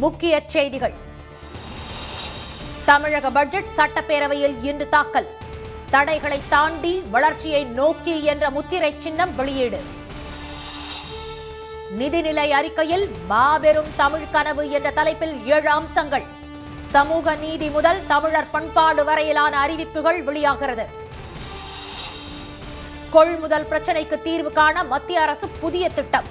முக்கிய செய்திகள். தமிழக பட்ஜெட் சட்டப்பேரவையில் இன்று தாக்கல். தடைகளை தாண்டி வளர்ச்சியை நோக்கி என்ற முத்திரை சின்னம் வெளியீடு. நிதிநிலை அறிக்கையில் மாபெரும் தமிழ் கனவு என்ற தலைப்பில் 7 அம்சங்கள். சமூக நீதி முதல் தமிழர் பண்பாடு வரையிலான அறிவிப்புகள் வெளியாகிறது. கொள்முதல் பிரச்சினைக்கு தீர்வு காண மத்திய அரசு புதிய திட்டம்.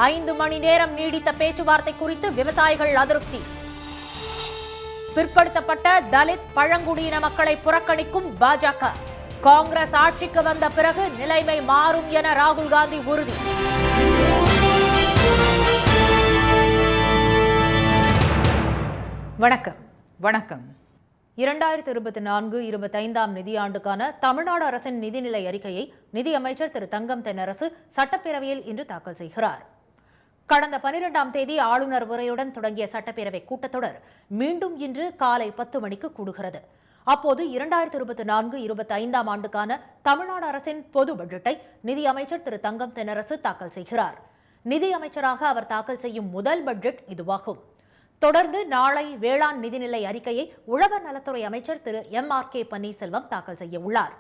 5 மணி நேரம் நீடித்த பேச்சுவார்த்தை குறித்து விவசாயிகள் அதிருப்தி. பிற்படுத்தப்பட்ட தலித் பழங்குடியின மக்களை புறக்கணிக்கும் பாஜக. காங்கிரஸ் ஆட்சிக்கு வந்த பிறகு நிலைமை மாறும் என ராகுல் காந்தி உறுதி. வணக்கம். வணக்கம். 2024-25 நிதியாண்டுக்கான தமிழ்நாடு அரசின் நிதிநிலை அறிக்கையை நிதியமைச்சர் திரு தங்கம் தென்னரசு சட்டப்பேரவையில் இன்று தாக்கல் செய்கிறார். கடந்த 12ஆம் தேதி ஆளுநர் உரையுடன் தொடங்கிய சட்டப்பேரவை கூட்டத்தொடர் மீண்டும் இன்று காலை 10 மணிக்கு கூடுகிறது. அப்போது 2024-25 ஆண்டுக்கான தமிழ்நாடு அரசின் பொது பட்ஜெட்டை நிதியமைச்சர் திரு தங்கம் தென்னரசு தாக்கல் செய்கிறார். நிதியமைச்சராக அவர் தாக்கல் செய்யும் முதல் பட்ஜெட் இதுவாகும். தொடர்ந்து நாளை வேளாண் நிதிநிலை அறிக்கையை உழவர் நலத்துறை அமைச்சர் திரு MRK பன்னீர்செல்வம் தாக்கல் செய்ய உள்ளார்.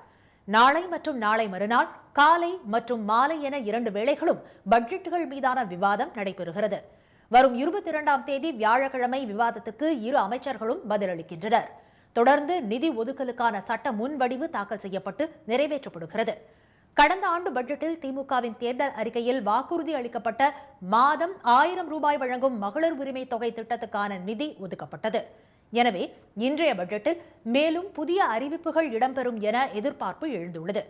நாளை மற்றும் நாளை மறுநாள் காலை மற்றும் மாலை என 2 வேளைகளும் பட்ஜெட்டுகள் மீதான விவாதம் நடைபெறுகிறது. வரும் 22ஆம் தேதி வியாழக்கிழமை விவாதத்துக்கு 2 அமைச்சர்களும் பதிலளிக்கின்றனர். தொடர்ந்து நிதி ஒதுக்கலுக்கான சட்ட முன்வடிவு தாக்கல் செய்யப்பட்டு நிறைவேற்றப்படுகிறது. கடந்த ஆண்டு பட்ஜெட்டில் திமுகவின் தேர்தல் அறிக்கையில் வாக்குறுதி அளிக்கப்பட்ட மாதம் 1000 ரூபாய் வழங்கும் மகளிர் உரிமை தொகை திட்டத்துக்கான நிதி ஒதுக்கப்பட்டது. எனவே இன்றைய பட்ஜெட்டில் மேலும் புதிய அறிவிப்புகள் இடம்பெறும் என எதிர்பார்ப்பு எழுந்துள்ளது.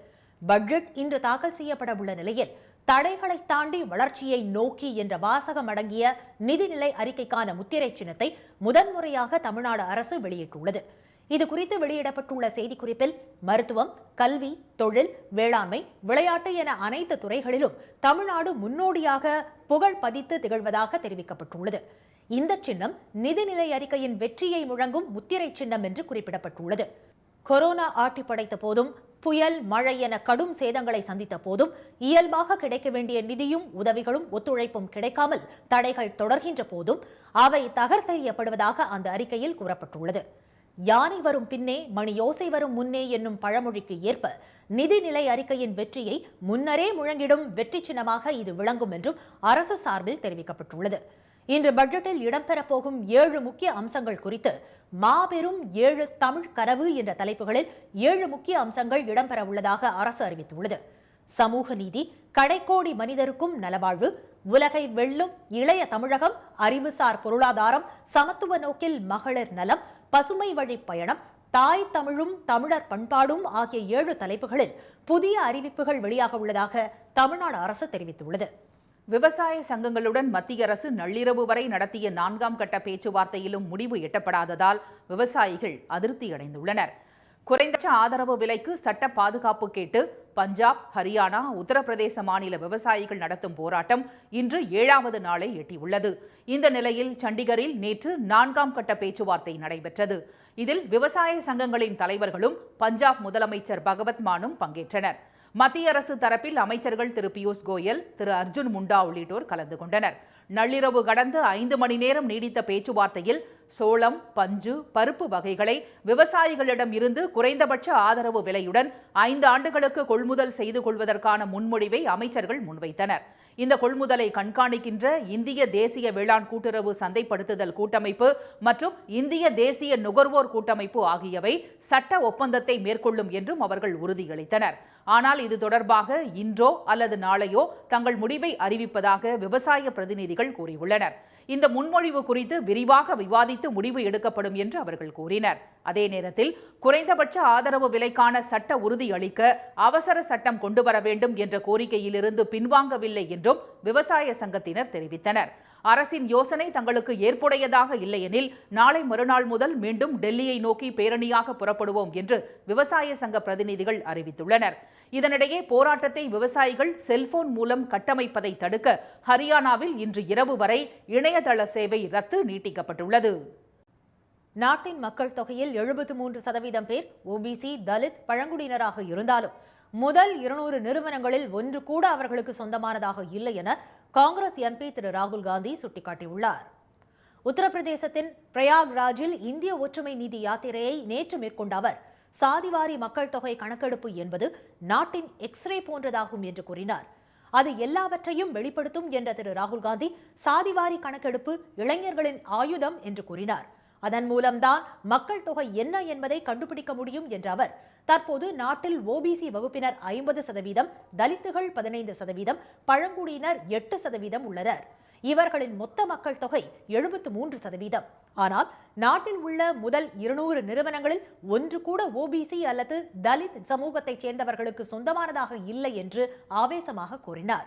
பட்ஜெட் இன்று தாக்கல் செய்யப்பட உள்ள நிலையில் தடைகளை தாண்டி வளர்ச்சியை நோக்கி என்ற வாசகம் அடங்கிய நிதிநிலை அறிக்கைக்கான முத்திரை சின்னத்தை முதன்முறையாக தமிழ்நாடு அரசு வெளியிட்டுள்ளது. இது குறித்து வெளியிடப்பட்டுள்ள செய்திக்குறிப்பில் மருத்துவம், கல்வி, தொழில், வேளாண்மை, விளையாட்டு என அனைத்து துறைகளிலும் தமிழ்நாடு முன்னோடியாக புகழ் பதித்து திகழ்வதாக தெரிவிக்கப்பட்டுள்ளது. இந்த சின்னம் நிதிநிலை அறிக்கையின் வெற்றியை முழங்கும் முத்திரை சின்னம் என்று குறிப்பிடப்பட்டுள்ளது. கொரோனா ஆட்டி படைத்த போதும், புயல், மழை என கடும் சேதங்களை சந்தித்த போதும் இயல்பாக கிடைக்க வேண்டிய நிதியும் உதவிகளும் ஒத்துழைப்பும் கிடைக்காமல் தடைகள் தொடர்கின்ற போதும் அவை தகர்த்தெறியப்படுவதாக அந்த அறிக்கையில் கூறப்பட்டுள்ளது. யானை வரும் பின்னே மணி யோசை வரும் முன்னே என்னும் பழமொழிக்கு ஏற்ப நிதிநிலை அறிக்கையின் வெற்றியை முன்னரே முழங்கிடும் வெற்றி சின்னமாக இது விளங்கும் என்றும் அரசு சார்பில் தெரிவிக்கப்பட்டுள்ளது. இன்று பட்ஜெட்டில் இடம்பெறப் போகும் 7 முக்கிய அம்சங்கள் குறித்து மாபெரும் 7 தமிழ் கனவு என்ற தலைப்புகளில் 7 முக்கிய அம்சங்கள் இடம்பெற உள்ளதாக அரசு அறிவித்துள்ளது. சமூக நீதி, கடைக்கோடி மனிதருக்கும் நலவாழ்வு, உலகை வெல்லும் இளைய தமிழகம், அறிவுசார் பொருளாதாரம், சமத்துவ நோக்கில் மகளிர் நலம், பசுமை வழி பயணம், தாய் தமிழும் தமிழர் பண்பாடும் ஆகிய 7 தலைப்புகளில் புதிய அறிவிப்புகள் வெளியாக உள்ளதாக தமிழ்நாடு அரசு தெரிவித்துள்ளது. விவசாய சங்கங்களுடன் மத்திய அரசு நள்ளிரவு வரை நடத்திய 4ஆம் கட்ட பேச்சுவார்த்தையிலும் முடிவு எட்டப்படாததால் விவசாயிகள் அதிருப்தி அடைந்துள்ளனர். குறைந்தபட்ச ஆதரவு விலைக்கு சட்ட பாதுகாப்பு கேட்டு பஞ்சாப், ஹரியானா, உத்தரப்பிரதேச மாநில விவசாயிகள் நடத்தும் போராட்டம் இன்று 7வது நாளை எட்டியுள்ளது. இந்த நிலையில் சண்டிகரில் நேற்று 4ஆம் கட்ட பேச்சுவார்த்தை நடைபெற்றது. இதில் விவசாய சங்கங்களின் தலைவர்களும் பஞ்சாப் முதலமைச்சர் பகவத் மானும் பங்கேற்றனர். மத்திய அரசு தரப்பில் அமைச்சர்கள் திரு பியூஷ் கோயல், திரு அர்ஜுன் முண்டா உள்ளிட்டோர் கலந்து கொண்டனர். நள்ளிரவு கடந்து 5 மணி நேரம் நீடித்த பேச்சுவார்த்தையில் சோளம், பஞ்சு, பருப்பு வகைகளை விவசாயிகளிடம் இருந்து குறைந்தபட்ச ஆதரவு விலையுடன் 5 ஆண்டுகளுக்கு கொள்முதல் செய்து கொள்வதற்கான முன்மொழிவை அமைச்சர்கள் முன்வைத்தனர். இந்த கொள்முதலை கண்காணிக்கின்ற இந்திய தேசிய வேளாண் கூட்டுறவு சந்தைப்படுத்துதல் கூட்டமைப்பு மற்றும் இந்திய தேசிய நுகர்வோர் கூட்டமைப்பு ஆகியவை சட்ட ஒப்பந்தத்தை மேற்கொள்ளும் என்றும் அவர்கள் உறுதியளித்தனர். ஆனால் இது தொடர்பாக இன்றோ அல்லது நாளையோ தங்கள் முடிவை அறிவிப்பதாக விவசாய பிரதிநிதிகள் கூறியுள்ளனர். இந்த முன்மொழிவு குறித்து விரிவாக விவாதித்து முடிவு எடுக்கப்படும் என்று அவர்கள் கூறினர். அதே நேரத்தில் குறைந்தபட்ச ஆதரவு விலைக்கான சட்ட உறுதி அளிக்க அவசர சட்டம் கொண்டுவர வேண்டும் என்ற கோரிக்கையிலிருந்து பின்வாங்கவில்லை என்றும் விவசாய சங்கத்தினர் தெரிவித்தனர். அரசின் யோசனை தங்களுக்கு ஏற்புடையதாக இல்லையெனில் நாளை மறுநாள் முதல் மீண்டும் டெல்லியை நோக்கி பேரணியாக புறப்படுவோம் என்று விவசாய சங்க பிரதிநிதிகள் அறிவித்துள்ளனர். இதனிடையே போராட்டத்தை விவசாயிகள் செல்போன் மூலம் கட்டமைப்பதை தடுக்க ஹரியானாவில் இன்று இரவு வரை இணையதள சேவை ரத்து நீட்டிக்கப்பட்டுள்ளது. நாட்டின் மக்கள் தொகையில் 73% பேர் ஓபிசி, தலித், பழங்குடியினராக இருந்தாலும் முதல் 200 நிறுவனங்களில் ஒன்று கூட அவர்களுக்கு சொந்தமானதாக இல்லை என காங்கிரஸ் எம்பி திரு ராகுல் காந்தி சுட்டிக்காட்டியுள்ளார். உத்தரப்பிரதேசத்தின் பிரயாக்ராஜில் இந்திய ஒற்றுமை நீதி யாத்திரையை நேற்று மேற்கொண்ட அவர் சாதிவாரி மக்கள் தொகை கணக்கெடுப்பு என்பது நாட்டின் எக்ஸ்ரே போன்றதாகும் என்று கூறினார். அது எல்லாவற்றையும் வெளிப்படுத்தும் என்ற திரு ராகுல் காந்தி சாதிவாரி கணக்கெடுப்பு இளைஞர்களின் ஆயுதம் என்று கூறினார். அதன் மூலம்தான் மக்கள் தொகை என்ன என்பதை கண்டுபிடிக்க முடியும் என்ற அவர் தற்போது நாட்டில் ஓபிசி வகுப்பினர் 50%, தலித்துகள் 15%, பழங்குடியினர் 8% உள்ளனர். இவர்களின் மொத்த மக்கள் தொகை 73%. ஆனால் நாட்டில் உள்ள முதல் 200 நிறுவனங்களில் ஒன்று கூட ஓபிசி அல்லது தலித் சமூகத்தைச் சேர்ந்தவர்களுக்கு சொந்தமானதாக இல்லை என்று ஆவேசமாக கூறினார்.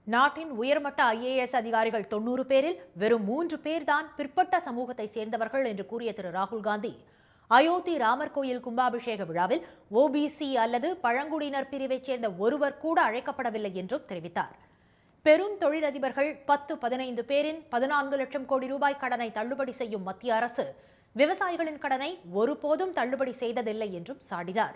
நாட்டின் உயர்மட்ட IAS அதிகாரிகள் 90 பேரில் வெறும் 3 பேர்தான் பிற்பட்ட சமூகத்தை சேர்ந்தவர்கள் என்று கூறிய திரு ராகுல் காந்தி அயோத்தி ராமர் கோயில் கும்பாபிஷேக விழாவில் ஓபிசி அல்லது பழங்குடியினர் பிரிவைச் சேர்ந்த ஒருவர் கூட அழைக்கப்படவில்லை என்றும் தெரிவித்தார். பெரும் தொழிலதிபர்கள் 10-15 பேரின் 14 லட்சம் கோடி ரூபாய் கடனை தள்ளுபடி செய்யும் மத்திய அரசு விவசாயிகளின் கடனை ஒருபோதும் தள்ளுபடி செய்ததில்லை என்றும் சாடினார்.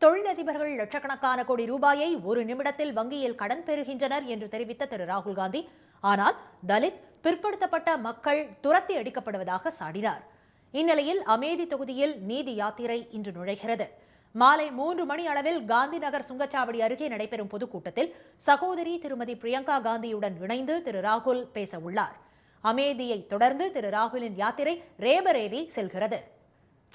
தொழிலதிபர்கள் லட்சக்கணக்கான கோடி ரூபாயை ஒரு நிமிடத்தில் வங்கியில் கடன் பெறுகின்றனர் என்று தெரிவித்த திரு ராகுல் காந்தி, ஆனால் தலித் பிற்படுத்தப்பட்ட மக்கள் துரத்தி அடிக்கப்படுவதாக சாடினார். இந்நிலையில் அமேதி தொகுதியில் நீதி யாத்திரை இன்று நுழைகிறது. மாலை 3 மணி அளவில் காந்தி நகர் சுங்கச்சாவடி அருகே நடைபெறும் பொதுக்கூட்டத்தில் சகோதரி திருமதி பிரியங்கா காந்தியுடன் இணைந்து திரு ராகுல் பேச உள்ளார். அமேதியை தொடர்ந்து திரு ராகுலின் யாத்திரை ரேபரேலி செல்கிறது.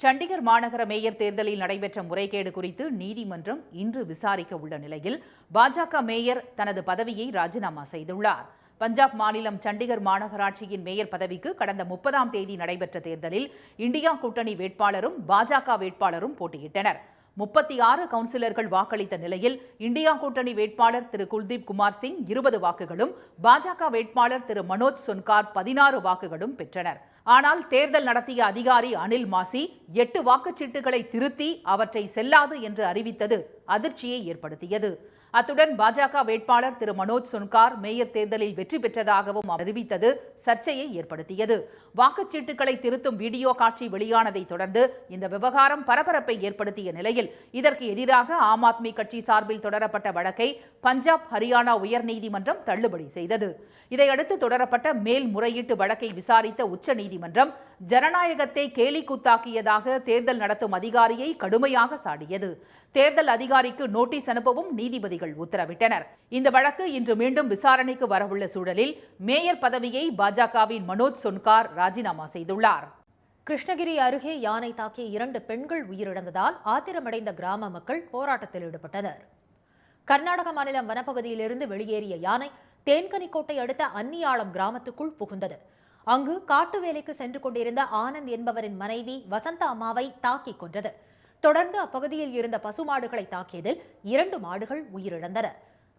சண்டிகர் மாநகர மேயர் தேர்தலில் நடைபெற்ற முறைகேடு குறித்து நீதிமன்றம் இன்று விசாரிக்க உள்ள நிலையில் பாஜக மேயர் தனது பதவியை ராஜினாமா செய்துள்ளார். பஞ்சாப் மாநிலம் சண்டிகர் மாநகராட்சியின் மேயர் பதவிக்கு கடந்த 30ஆம் தேதி நடைபெற்ற தேர்தலில் இந்தியா கூட்டணி வேட்பாளரும் பாஜக வேட்பாளரும் போட்டியிட்டனர். 36 கவுன்சிலர்கள் வாக்களித்த நிலையில் இந்தியா கூட்டணி வேட்பாளர் திரு குல்தீப் குமார் சிங் 20 வாக்குகளும், பாஜக வேட்பாளர் திரு மனோஜ் சொன்கார் 16 வாக்குகளும் பெற்றனர். ஆனால் தேர்தல் நடத்திய அதிகாரி அனில் மாசி 8 வாக்குச்சீட்டுகளை திருத்தி அவற்றை செல்லாது என்று அறிவித்தது அதிர்ச்சியை ஏற்படுத்தியது. அத்துடன் பாஜக வேட்பாளர் திரு மனோஜ் சொன்கார் மேயர் தேர்தலில் வெற்றி பெற்றதாகவும் அறிவித்தது சர்ச்சையை ஏற்படுத்தியது. வாக்குச்சீட்டுகளை திருத்தும் வீடியோ காட்சி வெளியானதை தொடர்ந்து இந்த விவகாரம் பரபரப்பை ஏற்படுத்திய நிலையில் இதற்கு எதிராக ஆம் ஆத்மி கட்சி சார்பில் தொடரப்பட்ட வழக்கை பஞ்சாப், ஹரியானா உயர்நீதிமன்றம் தள்ளுபடி செய்தது. இதையடுத்து தொடரப்பட்ட மேல்முறையீட்டு வழக்கை விசாரித்த உச்சநீதிமன்றம் ஜனநாயகத்தை கேலிக்கூத்தாக்கியதாக தேர்தல் நடத்தும் அதிகாரியை கடுமையாக சாடியது. தேர்தல் அதிகாரிக்கு நோட்டீஸ் அனுப்பவும் நீதிபதிகள் உத்தரவிட்டனர். இந்த வழக்கு இன்று மீண்டும் விசாரணைக்கு வரவுள்ள சூழலில் மேயர் பதவியை பாஜகவின் மனோஜ் சொன்கார் ராஜினாமா செய்துள்ளார். கிருஷ்ணகிரி அருகே யானை தாக்கிய 2 பெண்கள் உயிரிழந்ததால் ஆத்திரமடைந்த கிராம மக்கள் போராட்டத்தில் ஈடுபட்டனர். கர்நாடக மாநிலம் வனப்பகுதியிலிருந்து வெளியேறிய யானை தேன்கனிக்கோட்டை அடுத்த அன்னியாளம் கிராமத்துக்குள் புகுந்தது. அங்கு காட்டு வேலைக்கு சென்று கொண்டிருந்த ஆனந்த் என்பவரின் மனைவி வசந்தா அம்மாவை தாக்கி கொன்றது. தொடர்ந்து அப்பகுதியில் இருந்த பசுமாடுகளை தாக்கியதில் 2 மாடுகள் உயிரிழந்தன.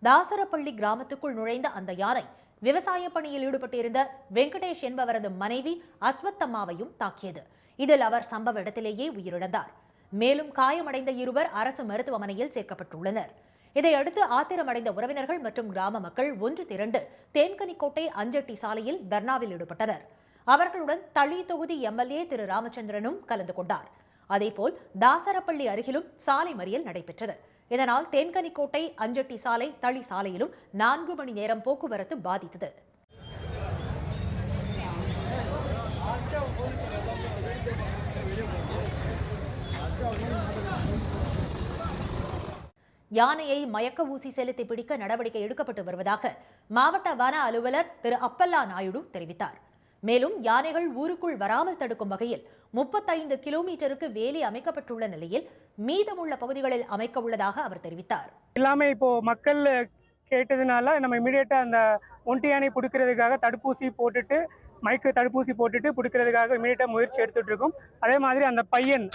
தாசரப்பள்ளி கிராமத்துக்குள் நுழைந்த அந்த யானை விவசாய பணியில் ஈடுபட்டிருந்த வெங்கடேஷ் என்பவரது மனைவி அஸ்வத்தம்மாவையும் தாக்கியது. இதில் அவர் சம்பவ இடத்திலேயே உயிரிழந்தார். மேலும் காயமடைந்த 2 அரசு மருத்துவமனையில் சேர்க்கப்பட்டுள்ளனர். இதையடுத்து ஆத்திரமடைந்த உறவினர்கள் மற்றும் கிராம மக்கள் ஒன்று திரண்டு தேன்கனிக்கோட்டை அஞ்சட்டி சாலையில் தர்ணாவில் ஈடுபட்டனர். அவர்களுடன் தளி தொகுதி MLA திரு ராமச்சந்திரனும் கலந்து கொண்டார். அதேபோல் தாசரப்பள்ளி அருகிலும் சாலை மறியல் நடைபெற்றது. இதனால் தேன்கனிக்கோட்டை அஞ்சட்டி சாலை, தளி சாலையிலும் 4 மணி நேரம் போக்குவரத்து பாதித்தது. யானையை மயக்க ஊசி செலுத்தி பிடிக்க நடவடிக்கை எடுக்கப்பட்டு வருவதாக மாவட்ட வன அலுவலர் திரு அப்பல்லா நாயுடு தெரிவித்தார். மேலும் யானைகள் ஊருக்குள் வராமல் தடுக்கும் வகையில் 35 கிலோமீட்டருக்கு வேலி அமைக்கப்பட்டுள்ள நிலையில் மீதமுள்ள பகுதிகளில் அமைக்க உள்ளதாக அவர் தெரிவித்தார். எல்லாமே இப்போ மக்கள் கேட்டதுனால நம்ம இமீடியட்டா அந்த ஒண்டி யானை பிடிக்கிறதுக்காக தடுப்பூசி போட்டுட்டு தடுப்பூசி போட்டுட்டு பிடிக்கிறதுக்காக இமீடியட்டா முயற்சி எடுத்துட்டு இருக்கோம். அதே மாதிரி அந்த பையன்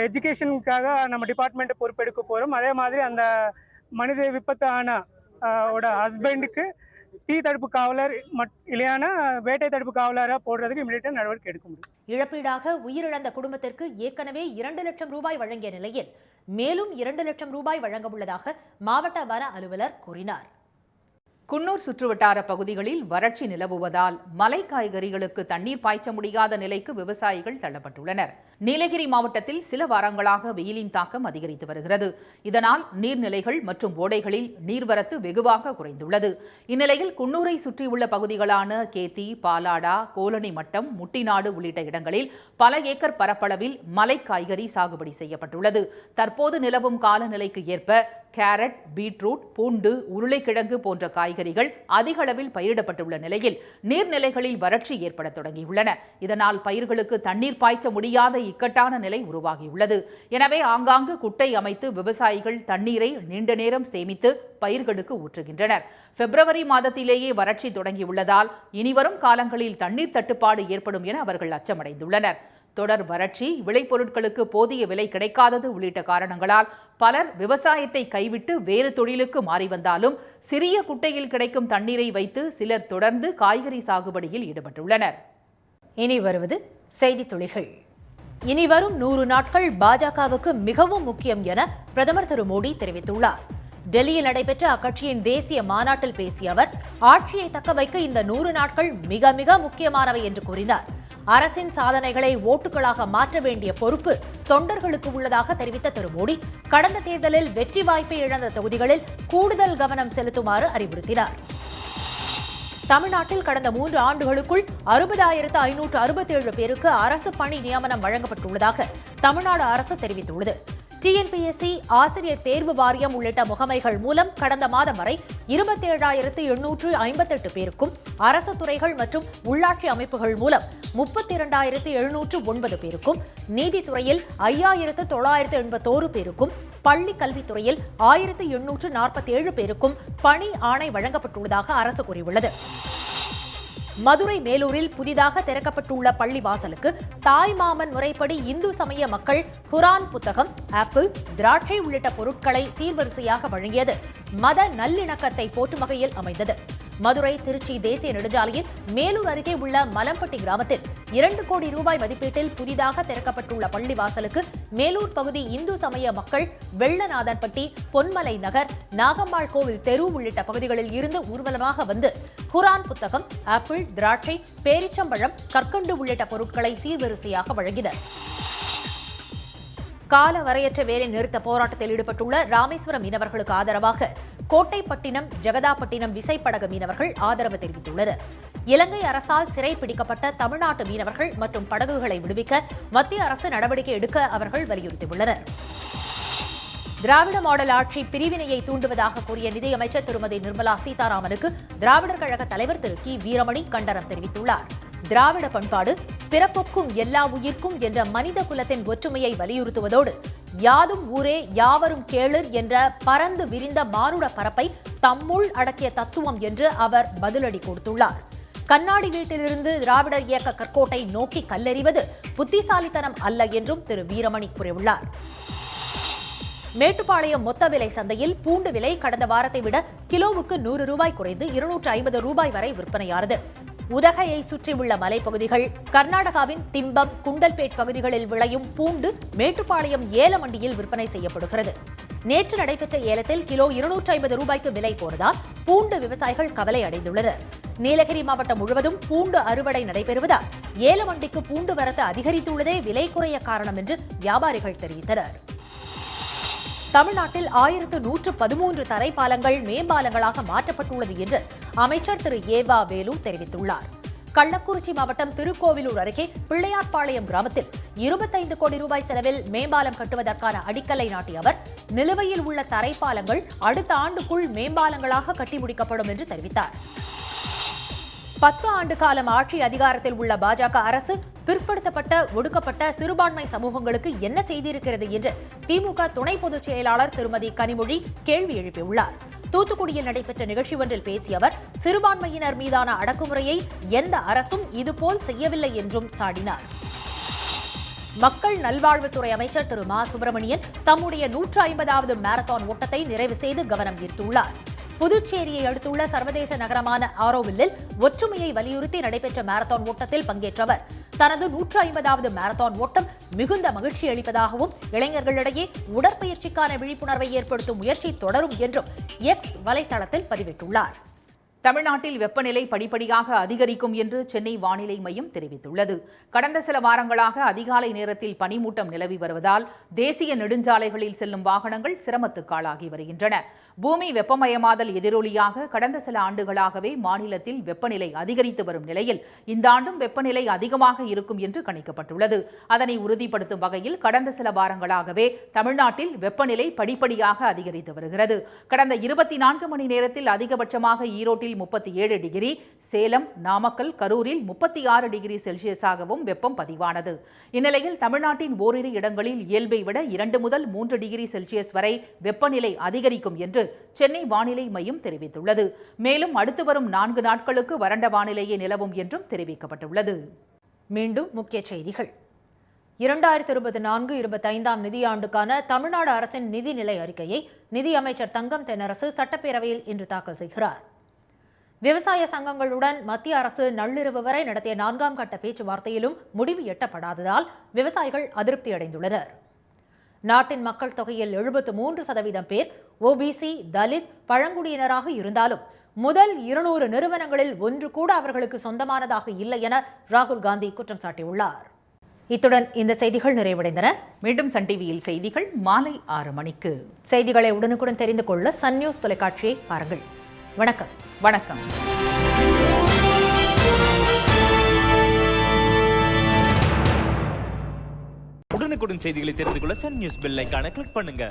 எஜுகேஷனுக்காக நம்ம டிபார்ட்மெண்ட் பொறுப்பெடுக்க போகிறோம். அதே மாதிரி அந்த மனித விபத்து ஆன ஹஸ்பண்டுக்கு தீ தடுப்பு காவலர் இல்லையான வேட்டை தடுப்பு காவலராக போடுறதுக்கு இமீடியட்டாக நடவடிக்கை எடுக்க முடியும். இழப்பீடாக உயிரிழந்த குடும்பத்திற்கு ஏற்கனவே 2 லட்சம் ரூபாய் வழங்கிய நிலையில் மேலும் 2 லட்சம் ரூபாய் வழங்க உள்ளதாக மாவட்ட வன அலுவலர் கூறினார். குன்னூர் சுற்றுவட்டார பகுதிகளில் வறட்சி நிலவுவதால் மலை காய்கறிகளுக்கு தண்ணீர் பாய்ச்ச முடியாத நிலைக்கு விவசாயிகள் தள்ளப்பட்டுள்ளனர். நீலகிரி மாவட்டத்தில் சில வாரங்களாக வெயிலின் தாக்கம் அதிகரித்து வருகிறது. இதனால் நீர்நிலைகள் மற்றும் ஓடைகளில் நீர்வரத்து வெகுவாக குறைந்துள்ளது. இந்நிலையில் குன்னூரை சுற்றியுள்ள பகுதிகளான கேத்தி, பாலாடா, கோலனி மட்டம், முட்டிநாடு உள்ளிட்ட இடங்களில் பல ஏக்கர் பரப்பளவில் மலை காய்கறி சாகுபடி செய்யப்பட்டுள்ளது. தற்போது நிலவும் காலநிலைக்கு ஏற்ப கேரட், பீட்ரூட், பூண்டு, உருளைக்கிழங்கு போன்ற காய்கறிகள் அதிக அளவில் பயிரிடப்பட்டுள்ள நிலையில் நீர்நிலைகளில் வறட்சி ஏற்பட தொடங்கியுள்ளன. இதனால் பயிர்களுக்கு தண்ணீர் பாய்ச்ச முடியாத இக்கட்டான நிலை உருவாகியுள்ளது. எனவே ஆங்காங்கு குட்டை அமைத்து விவசாயிகள் தண்ணீரை நீண்ட நேரம் சேமித்து பயிர்களுக்கு ஊற்றுகின்றனர். பிப்ரவரி மாதத்திலேயே வறட்சி தொடங்கியுள்ளதால் இனிவரும் காலங்களில் தண்ணீர் தட்டுப்பாடு ஏற்படும் என அவர்கள் அச்சமடைந்துள்ளனர். தொடர் வறட்சி, விளைபொருட்களுக்கு போதிய விலை கிடைக்காதது உள்ளிட்ட காரணங்களால் பலர் விவசாயத்தை கைவிட்டு வேறு தொழிலுக்கு மாறி வந்தாலும் சிறிய குட்டையில் கிடைக்கும் தண்ணீரை வைத்து சிலர் தொடர்ந்து காய்கறி சாகுபடியில் ஈடுபட்டுள்ளனர். இனி வருவது செய்தி துளிகள். இனி வரும் 100 நாட்கள் பாஜகவுக்கு மிகவும் முக்கியம் என பிரதமர் திரு மோடி தெரிவித்துள்ளார். டெல்லியில் நடைபெற்ற அக்கட்சியின் தேசிய மாநாட்டில் பேசிய அவர் ஆட்சியை தக்க வைக்க இந்த 100 நாட்கள் மிக மிக முக்கியமானவை என்று கூறினார். அரசின் சாதனைகளை ஓட்டுகளாக மாற்ற வேண்டிய பொறுப்பு தொண்டர்களுக்கு உள்ளதாக தெரிவித்த திரு மோடி கடந்த தேர்தலில் வெற்றி வாய்ப்பை இழந்த தொகுதிகளில் கூடுதல் கவனம் செலுத்துமாறு அறிவுறுத்தினார். தமிழ்நாட்டில் கடந்த 3 ஆண்டுகளுக்குள் 60,567 பேருக்கு அரசு பணி நியமனம் வழங்கப்பட்டுள்ளதாக தமிழ்நாடு அரசு தெரிவித்துள்ளது. டிஎன்பிஎஸ்சி, ஆசிரியர் தேர்வு வாரியம் உள்ளிட்ட முகமைகள் மூலம் கடந்த மாதம் வரை 27,858 பேருக்கும், அரசு துறைகள் மற்றும் உள்ளாட்சி அமைப்புகள் மூலம் 32,709 பேருக்கும், நீதித்துறையில் 5,981 பேருக்கும், பள்ளி கல்வித்துறையில் 1,847 பேருக்கும் பணி ஆணை வழங்கப்பட்டுள்ளதாக அரசு கூறியுள்ளது. மதுரை மேலூரில் புதிதாக திறக்கப்பட்டுள்ள பள்ளி வாசலுக்கு தாய்மாமன் முறைப்படி இந்து சமய மக்கள் குரான் புத்தகம், ஆப்பிள், திராட்சை உள்ளிட்ட பொருட்களை சீர்வரிசையாக வழங்கியது மத நல்லிணக்கத்தை போற்றும் வகையில் அமைந்தது. மதுரை திருச்சி தேசிய நெடுஞ்சாலையில் மேலூர் அருகே உள்ள மலம்பட்டி கிராமத்தில் 2 கோடி ரூபாய் மதிப்பீட்டில் புதிதாக திறக்கப்பட்டுள்ள பள்ளி வாசலுக்கு மேலூர் பகுதி இந்து சமய மக்கள் வெள்ளநாதன்பட்டி, பொன்மலை நகர், நாகம்மாள் கோவில் தெரு உள்ளிட்ட பகுதிகளில் இருந்து ஊர்வலமாக வந்து குரான் புத்தகம், ஆப்பிள், திராட்சை, பேரிச்சம்பழம், கற்கண்டு உள்ளிட்ட பொருட்களை சீர்வரிசையாக வழங்கினர். கால வரையற்ற வேலை நிறுத்த போராட்டத்தில் ஈடுபட்டுள்ள ராமேஸ்வரம் மீனவர்களுக்கு ஆதரவாக கோட்டைப்பட்டினம், ஜெகதாப்பட்டினம் விசைப்படகு மீனவர்கள் ஆதரவு தெரிவித்துள்ளனர். இலங்கை அரசால் சிறை பிடிக்கப்பட்ட தமிழ்நாட்டு மீனவர்கள் மற்றும் படகுகளை விடுவிக்க மத்திய அரசு நடவடிக்கை எடுக்க அவர்கள் வலியுறுத்தியுள்ளனர். திராவிட மாடல் ஆட்சி பிரிவினையை தூண்டுவதாக கூறிய நிதியமைச்சர் திருமதி நிர்மலா சீதாராமனுக்கு திராவிடர் கழக தலைவர் திரு கி வீரமணி கண்டனம் தெரிவித்துள்ளார். திராவிட பண்பாடு பிறப்புக்கும் எல்லா உயிர்க்கும் என்ற மனித குலத்தின் ஒற்றுமையை வலியுறுத்துவதோடு யாதும் ஊரே யாவரும் கேளு என்ற பரந்து விரிந்த மானுட பரப்பை தம்முள் அடக்கிய தத்துவம் என்று அவர் பதிலடி கொடுத்துள்ளார். கண்ணாடி வீட்டிலிருந்து திராவிடர் இயக்க கற்கோட்டை நோக்கி கல்லெறிவது புத்திசாலித்தனம் அல்ல என்றும் திரு வீரமணி கூறியுள்ளார். மேட்டுப்பாளையம் மொத்த விலை சந்தையில் பூண்டு விலை கடந்த வாரத்தை விட கிலோவுக்கு 100 ரூபாய் குறைந்து 250 ரூபாய் வரை விற்பனையானது. உதகையை சுற்றியுள்ள மலைப்பகுதிகள், கர்நாடகாவின் திம்பம், குண்டல்பேட் பகுதிகளில் விளையும் பூண்டு மேட்டுப்பாளையம் ஏல மண்டியில் விற்பனை செய்யப்படுகிறது. நேற்று நடைபெற்ற ஏலத்தில் கிலோ 250 ரூபாய்க்கு விலை போனதால் பூண்டு விவசாயிகள் கவலை அடைந்துள்ளனர். நீலகிரி மாவட்டம் முழுவதும் பூண்டு அறுவடை நடைபெறுவதால் ஏல மண்டிக்கு பூண்டு வரத்து அதிகரித்துள்ளதே விலை குறைய காரணம் என்று வியாபாரிகள் தெரிவித்தனர். தமிழ்நாட்டில் 1113 தரைப்பாலங்கள் மேம்பாலங்களாக மாற்றப்பட்டுள்ளது என்று அமைச்சர் திரு ஏவா வேலு தெரிவித்துள்ளார். கள்ளக்குறிச்சி மாவட்டம் திருக்கோவிலூர் அருகே பிள்ளையார்பாளையம் கிராமத்தில் 25 கோடி ரூபாய் செலவில் மேம்பாலம் கட்டுவதற்கான அடிக்கல்லை நாட்டிய அவர் நிலுவையில் உள்ள தரைப்பாலங்கள் அடுத்த ஆண்டுக்குள் மேம்பாலங்களாக கட்டி முடிக்கப்படும் என்று தெரிவித்தார். 10 ஆண்டு காலம் ஆட்சி அதிகாரத்தில் உள்ள பாஜக அரசு பிற்படுத்தப்பட்ட, ஒடுக்கப்பட்ட சிறுபான்மை சமூகங்களுக்கு என்ன செய்திருக்கிறது என்று திமுக துணை பொதுச் செயலாளர் திருமதி கனிமொழி கேள்வி எழுப்பியுள்ளார். தூத்துக்குடியில் நடைபெற்ற நிகழ்ச்சி ஒன்றில் பேசிய அவர் சிறுபான்மையினர் மீதான அடக்குமுறையை எந்த அரசும் இதுபோல் செய்யவில்லை என்றும் சாடினார். மக்கள் நல்வாழ்வுத்துறை அமைச்சர் திரு மா சுப்பிரமணியன் தம்முடைய 150வது மாரத்தான் ஓட்டத்தை நிறைவு செய்து கவனம் ஈர்த்துள்ளார். புதுச்சேரியை அடுத்துள்ள சர்வதேச நகரமான ஆரோவில்லில் ஒற்றுமையை வலியுறுத்தி நடைபெற்ற மாரத்தான் ஓட்டத்தில் பங்கேற்ற அவர் தனது 150வது மாரத்தான் ஓட்டம் மிகுந்த மகிழ்ச்சி அளிப்பதாகவும் இளைஞர்களிடையே உடற்பயிற்சிக்கான விழிப்புணர்வை ஏற்படுத்தும் முயற்சி தொடரும் என்றும் எக்ஸ் வலைதளத்தில் பதிவிட்டுள்ளார். தமிழ்நாட்டில் வெப்பநிலை படிப்படியாக அதிகரிக்கும் என்று சென்னை வானிலை மையம் தெரிவித்துள்ளது. கடந்த சில வாரங்களாக அதிகாலை நேரத்தில் பனிமூட்டம் நிலவி வருவதால் தேசிய நெடுஞ்சாலைகளில் செல்லும் வாகனங்கள் சிரமத்துக்கு ஆளாகி வருகின்றன. பூமி வெப்பமயமாதல் எதிரொலியாக கடந்த சில ஆண்டுகளாகவே மாநிலத்தில் வெப்பநிலை அதிகரித்து வரும் நிலையில் இந்த ஆண்டும் வெப்பநிலை அதிகமாக இருக்கும் என்று கணிக்கப்பட்டுள்ளது. அதனை உறுதிப்படுத்தும் வகையில் கடந்த சில வாரங்களாகவே தமிழ்நாட்டில் வெப்பநிலை படிப்படியாக அதிகரித்து வருகிறது. கடந்த 24 மணி நேரத்தில் அதிகபட்சமாக ஈரோட்டில் 37 டிகிரி, சேலம், நாமக்கல், கரூரில் 36 டிகிரி செல்சியஸாகவும் வெப்பம் பதிவானது. இந்நிலையில் தமிழ்நாட்டின் ஓரிரு இடங்களில் இயல்பை விட 2 முதல் 3 டிகிரி செல்சியஸ் வரை வெப்பநிலை அதிகரிக்கும் என்று சென்னை வானிலை மையம் தெரிவித்துள்ளது. மேலும் அடுத்து வரும் 4 நாட்களுக்கு வறண்ட வானிலையே நிலவும் என்றும் தெரிவிக்கப்பட்டுள்ளது. மீண்டும் முக்கிய செய்திகள். 2024-25 நிதியாண்டுக்கான தமிழ்நாடு அரசின் நிதிநிலை அறிக்கையை நிதியமைச்சர் தங்கம் தென்னரசு சட்டப்பேரவையில் இன்று தாக்கல் செய்கிறார். விவசாய சங்கங்களுடன் மத்திய அரசு நள்ளிரவு வரை நடத்திய 4ஆம் கட்ட பேச்சுவார்த்தையிலும் முடிவு எட்டப்படாததால் விவசாயிகள் அதிருப்தி அடைந்துள்ளனர். நாட்டின் மக்கள் தொகையில் 73% பேர் ஓபிசி, தலித், பழங்குடியினராக இருந்தாலும் முதல் 200 நிறுவனங்களில் ஒன்று கூட அவர்களுக்கு சொந்தமானதாக இல்லை என ராகுல் காந்தி குற்றம் சாட்டியுள்ளார். இத்துடன் இந்த செய்திகள் நிறைவடைந்தன. மீண்டும் சன் டிவியில் செய்திகள் மாலை 6 மணிக்கு. செய்திகளை உடனுக்குடன் தெரிந்து கொள்ள சன் நியூஸ் தொலைக்காட்சியை பாருங்கள். வணக்கம். வணக்கம். உடனுக்குடன் செய்திகளை தெரிந்து கொள்ள சன் நியூஸ் பெல் ஐகானை கிளிக் பண்ணுங்க.